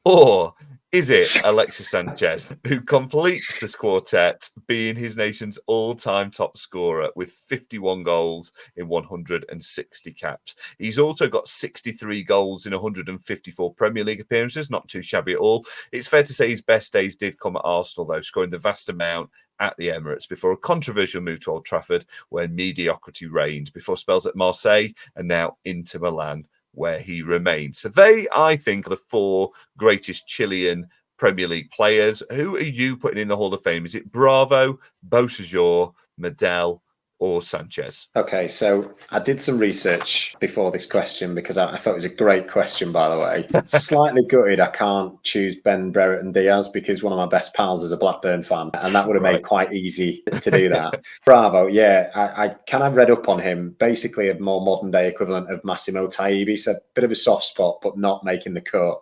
Or is it Alexis Sanchez, who completes this quartet, being his nation's all-time top scorer with 51 goals in 160 caps? He's also got 63 goals in 154 Premier League appearances, not too shabby at all. It's fair to say his best days did come at Arsenal, though, scoring the vast amount at the Emirates before a controversial move to Old Trafford, where mediocrity reigned, before spells at Marseille and now Inter Milan, where he remains. So they, I think, are the four greatest Chilean Premier League players. Who are you putting in the Hall of Fame? Is it Bravo, Beausejour, Medell, or Sanchez? Okay, so I did some research before this question because I thought it was a great question, by the way. Slightly gutted I can't choose Ben Brereton Diaz because one of my best pals is a Blackburn fan, and that would have made quite easy to do that. Bravo, yeah, I kind of read up on him, basically a more modern day equivalent of Massimo Taibi, so a bit of a soft spot, but not making the cut.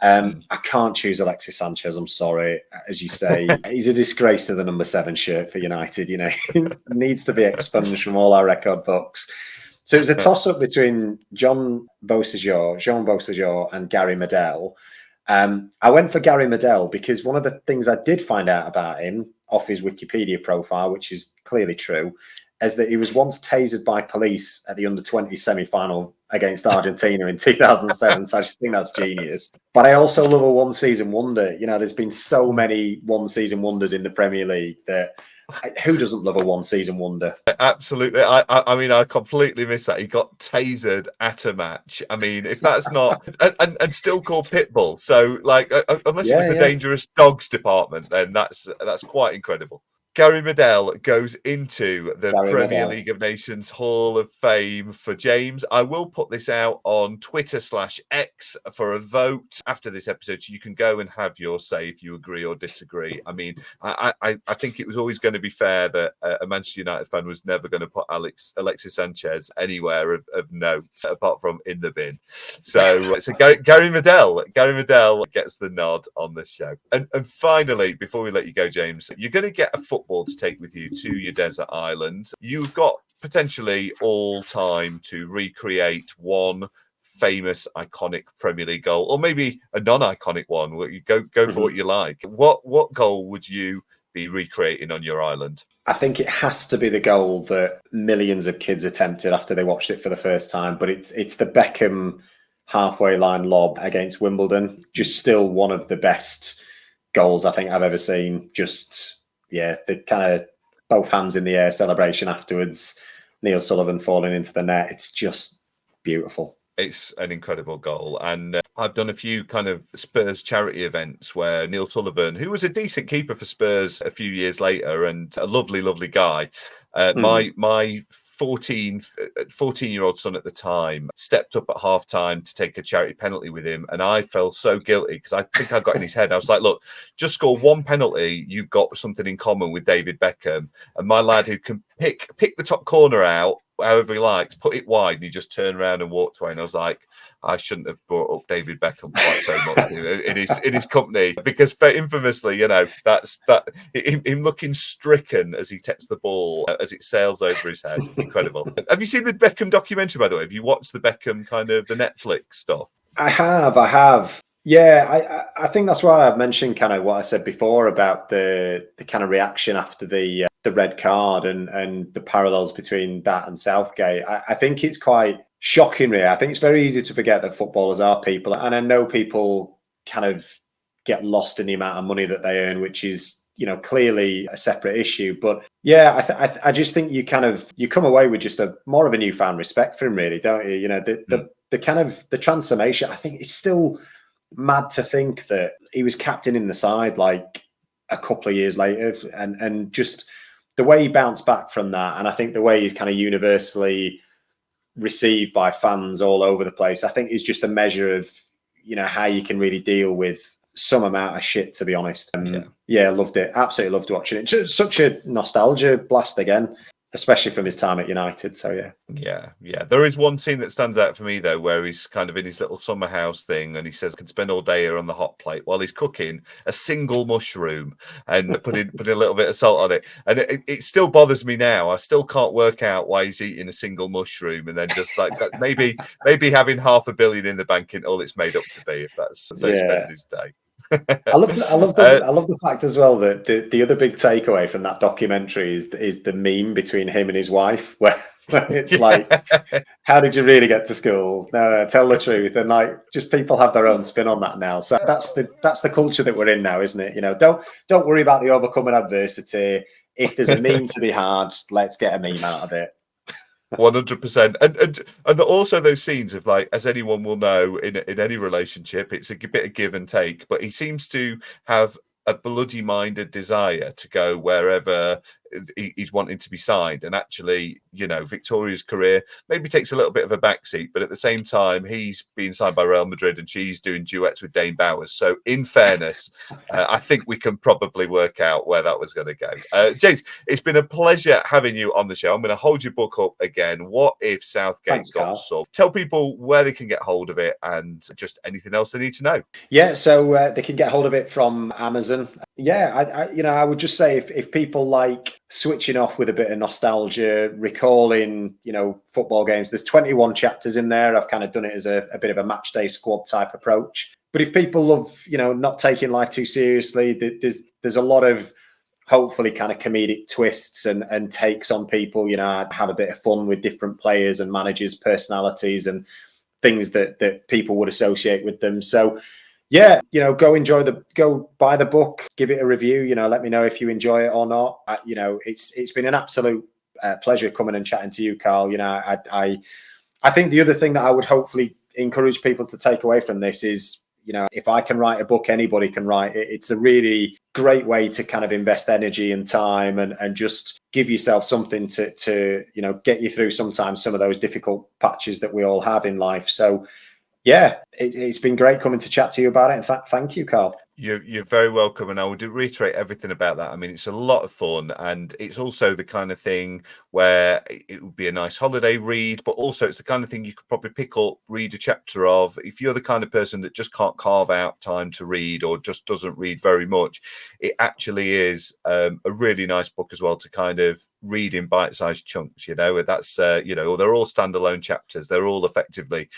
I can't choose Alexis Sanchez. I'm sorry. As you say, he's a disgrace to the number 7 shirt for United. You know, he needs to be expunged from all our record books. So it was a toss-up between Jean Beausejour and Gary Medell. I went for Gary Medell because one of the things I did find out about him off his Wikipedia profile, which is clearly true, is that he was once tasered by police at the under-20 semi-final against Argentina in 2007. So I just think that's genius. But I also love a one-season wonder. You know, there's been so many one-season wonders in the Premier League that who doesn't love a one-season wonder? Absolutely. I mean, I completely missed that. He got tasered at a match. I mean, if that's not... And still called Pitbull. So, like, unless it was the Dangerous Dogs department, then that's quite incredible. Gary Medell goes into the Premier League of Nations Hall of Fame for James. I will put this out on Twitter/X for a vote after this episode, so you can go and have your say if you agree or disagree. I mean, I think it was always going to be fair that a Manchester United fan was never going to put Alexis Sanchez anywhere of note apart from in the bin. So Gary Medell gets the nod on this show. And finally, before we let you go, James, you're going to get a football to take with you to your desert island. You've got potentially all time to recreate one famous iconic Premier League goal, or maybe a non-iconic one. You go for what you like. What goal would you be recreating on your island? I think it has to be the goal that millions of kids attempted after they watched it for the first time, but it's the Beckham halfway line lob against Wimbledon. Just still one of the best goals I think I've ever seen. Just the kind of both hands in the air celebration afterwards, Neil Sullivan falling into the net. It's just beautiful. It's an incredible goal. And I've done a few kind of Spurs charity events where Neil Sullivan, who was a decent keeper for Spurs a few years later and a lovely, lovely guy, my 14-year-old son at the time stepped up at half-time to take a charity penalty with him, and I felt so guilty because I think I got in his head. I was like, look, just score one penalty, you've got something in common with David Beckham. And my lad who can pick the top corner out however he likes, put it wide, and he just turned around and walked away. And I was like, I shouldn't have brought up David Beckham quite so much in his company, because infamously, you know, that's him looking stricken as he takes the ball as it sails over his head. Incredible. Have you seen the Beckham documentary, by the way? Have you watched the Beckham kind of the Netflix stuff? I have. Yeah, I think that's why I've mentioned kind of what I said before about the kind of reaction after the red card and the parallels between that and Southgate. I think it's quite shocking, really. I think it's very easy to forget that footballers are people. And I know people kind of get lost in the amount of money that they earn, which is, you know, clearly a separate issue. But yeah, I just think you come away with just more of a newfound respect for him, really, don't you? You know, the kind of the transformation. I think it's still mad to think that he was captain in the side like a couple of years later, and just the way he bounced back from that, and I think the way he's kind of universally received by fans all over the place, I think is just a measure of, you know, how you can really deal with some amount of shit, to be honest. Yeah, loved it. Absolutely loved watching it. Just such a nostalgia blast again, especially from his time at United. So yeah. There is one scene that stands out for me though, where he's kind of in his little summer house thing, and he says, "I can spend all day here on the hot plate," while he's cooking a single mushroom and putting a little bit of salt on it. And it still bothers me now. I still can't work out why he's eating a single mushroom, and then just like that, maybe having $500 million in the bank ain't all it's made up to be. If that's so he spends his day. I love the fact as well that the other big takeaway from that documentary is the meme between him and his wife, where it's like, how did you really get to school? No, tell the truth. And like, just people have their own spin on that now. So that's the culture that we're in now, isn't it? Don't worry about the overcoming adversity. If there's a meme to be had, let's get a meme out of it. 100%, and also those scenes of, like, as anyone will know in any relationship, it's a bit of give and take. But he seems to have a bloody-minded desire to go wherever he's wanting to be signed, and actually, Victoria's career maybe takes a little bit of a backseat, but at the same time, he's being signed by Real Madrid and she's doing duets with Dane Bowers. So, in fairness, I think we can probably work out where that was going to go. James, it's been a pleasure having you on the show. I'm going to hold your book up again. What If Southgate Got Subbed? Tell people where they can get hold of it and just anything else they need to know. Yeah, so they can get hold of it from Amazon. Yeah, I would just say if people like switching off with a bit of nostalgia, recalling, football games, there's 21 chapters in there. I've kind of done it as a bit of a match day squad type approach. But if people love, not taking life too seriously, there's a lot of hopefully kind of comedic twists and takes on people. Have a bit of fun with different players and managers' personalities and things that people would associate with them. So yeah, go buy the book, give it a review, let me know if you enjoy it or not. It's been an absolute pleasure coming and chatting to you, Carl. I think the other thing that I would hopefully encourage people to take away from this is, if I can write a book, anybody can write it. It's a really great way to kind of invest energy and time and just give yourself something to get you through sometimes some of those difficult patches that we all have in life. So yeah, it's been great coming to chat to you about it. In fact, thank you, Carl. You're very welcome, and I would reiterate everything about that. I mean, it's a lot of fun, and it's also the kind of thing where it would be a nice holiday read, but also it's the kind of thing you could probably pick up, read a chapter of. If you're the kind of person that just can't carve out time to read or just doesn't read very much, it actually is a really nice book as well to kind of read in bite-sized chunks. That's they're all standalone chapters. They're all effectively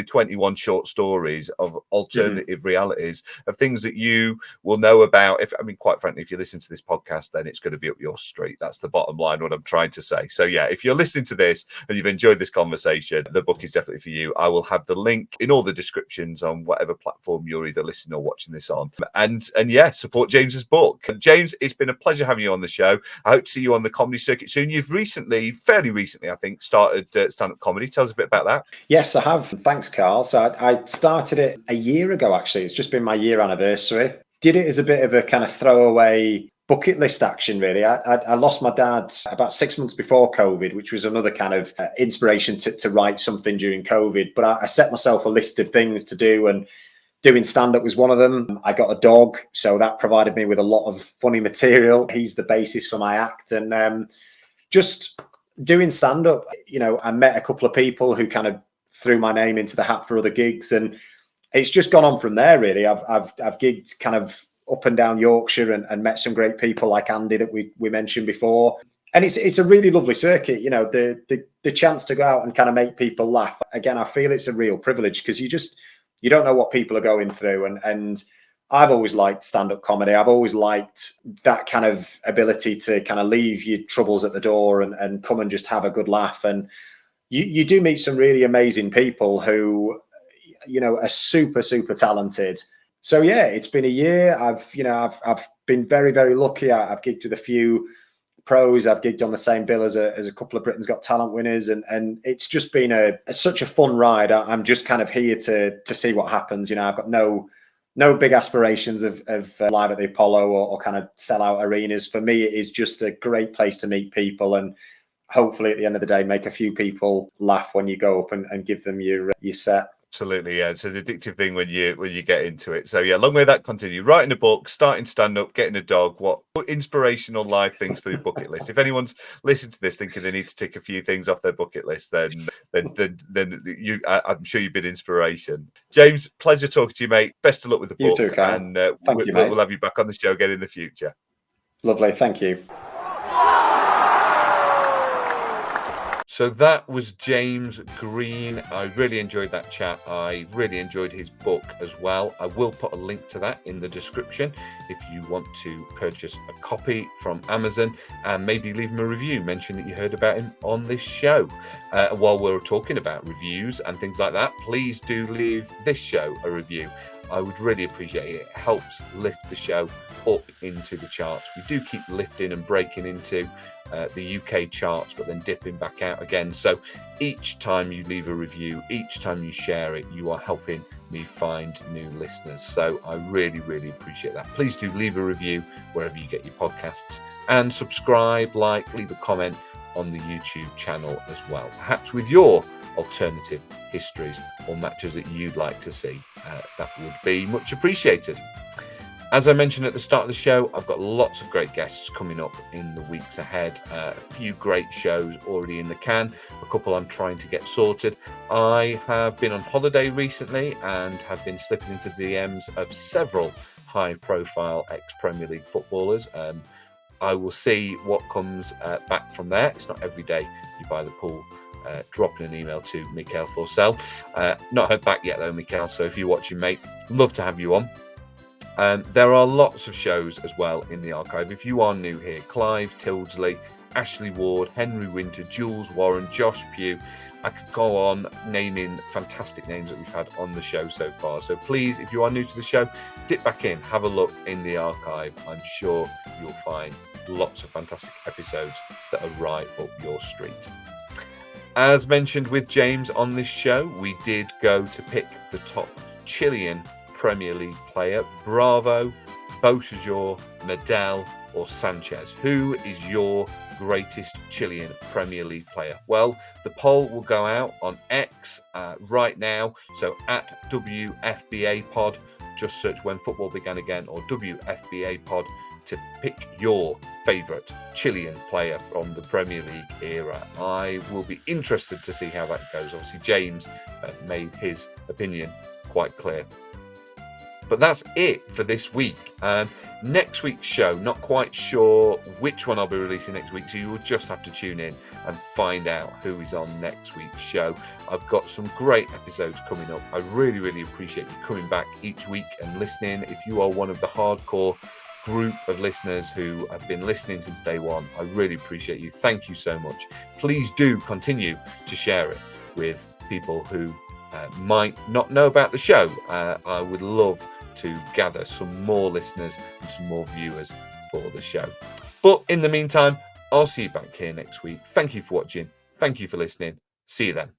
21 short stories of alternative realities of things that you will know about. Quite frankly, if you listen to this podcast, then it's going to be up your street. That's the bottom line, what I'm trying to say. So yeah, if you're listening to this and you've enjoyed this conversation, the book is definitely for you. I will have the link in all the descriptions on whatever platform you're either listening or watching this on. And yeah, support James's book. James, it's been a pleasure having you on the show. I hope to see you on the comedy circuit soon. You've fairly recently, I think, started stand-up comedy. Tell us a bit about that. Yes, I have. Thanks, Carl. So I started it a year ago, actually. It's just been my year anniversary. Did it as a bit of a kind of throwaway bucket list action, really. I lost my dad about 6 months before COVID, which was another kind of inspiration to write something during COVID. But I set myself a list of things to do, and doing stand-up was one of them. I got a dog, so that provided me with a lot of funny material. He's the basis for my act. And just doing stand-up, I met a couple of people who kind of threw my name into the hat for other gigs, and it's just gone on from there, really. I've gigged kind of up and down Yorkshire and met some great people like Andy that we mentioned before. And it's a really lovely circuit, the chance to go out and kind of make people laugh. Again, I feel it's a real privilege because you don't know what people are going through. And I've always liked stand-up comedy. I've always liked that kind of ability to kind of leave your troubles at the door and come and just have a good laugh. And you do meet some really amazing people who, are super, super talented. So yeah, it's been a year. I've been very, very lucky. I've gigged with a few pros. I've gigged on the same bill as a couple of Britain's Got Talent winners, and it's just been such a fun ride. I'm just kind of here to see what happens. I've got no big aspirations of live at the Apollo or kind of sell out arenas. For me, it is just a great place to meet people and hopefully at the end of the day make a few people laugh when you go up and give them your set. Absolutely, yeah. It's an addictive thing when you get into it. So yeah, long may that continue. Writing a book, starting stand up, getting a dog. What inspirational life things for your bucket list? If anyone's listened to this thinking they need to tick a few things off their bucket list, then I'm sure you've been inspiration. James, pleasure talking to you, mate. Best of luck with the book, too, Cal. and Thank you, mate. we'll have you back on the show again in the future. Lovely, thank you. So that was James Green. I really enjoyed that chat. I really enjoyed his book as well. I will put a link to that in the description if you want to purchase a copy from Amazon, and maybe leave him a review. Mention that you heard about him on this show. While we're talking about reviews and things like that, please do leave this show a review. I would really appreciate it. It helps lift the show up into the charts. We do keep lifting and breaking into the UK charts, but then dipping back out again. So each time you leave a review, each time you share it, you are helping me find new listeners. So I really, really appreciate that. Please do leave a review wherever you get your podcasts, and subscribe, leave a comment on the YouTube channel as well, perhaps with your alternative histories or matches that you'd like to see. That would be much appreciated. As I mentioned at the start of the show, I've got lots of great guests coming up in the weeks ahead. A few great shows already in the can, a couple I'm trying to get sorted. I have been on holiday recently and have been slipping into DMs of several high-profile ex-Premier League footballers. I will see what comes back from there. It's not every day you buy the pool. Dropping an email to Mikael Forsell. Not heard back yet though, Mikael, so if you're watching, mate, love to have you on. There are lots of shows as well in the archive. If you are new here, Clive Tildesley, Ashley Ward, Henry Winter, Jules Warren, Josh Pugh. I could go on naming fantastic names that we've had on the show so far. So please, if you are new to the show, dip back in, have a look in the archive. I'm sure you'll find lots of fantastic episodes that are right up your street. As mentioned with James on this show, we did go to pick the top Chilean Premier League player. Bravo, Beausejour, Medel or Sanchez. Who is your greatest Chilean Premier League player? Well, the poll will go out on X right now. So at WFBA Pod, just search When Football Began Again or WFBA Pod to pick your favourite Chilean player from the Premier League era. I will be interested to see how that goes. Obviously, James made his opinion quite clear. But that's it for this week. Next week's show, not quite sure which one I'll be releasing next week, so you will just have to tune in and find out who is on next week's show. I've got some great episodes coming up. I really, really appreciate you coming back each week and listening. If you are one of the hardcore group of listeners who have been listening since day one, I really appreciate you. Thank you so much. Please do continue to share it with people who might not know about the show. I would love to gather some more listeners and some more viewers for the show. But in the meantime, I'll see you back here next week. Thank you for watching. Thank you for listening. See you then.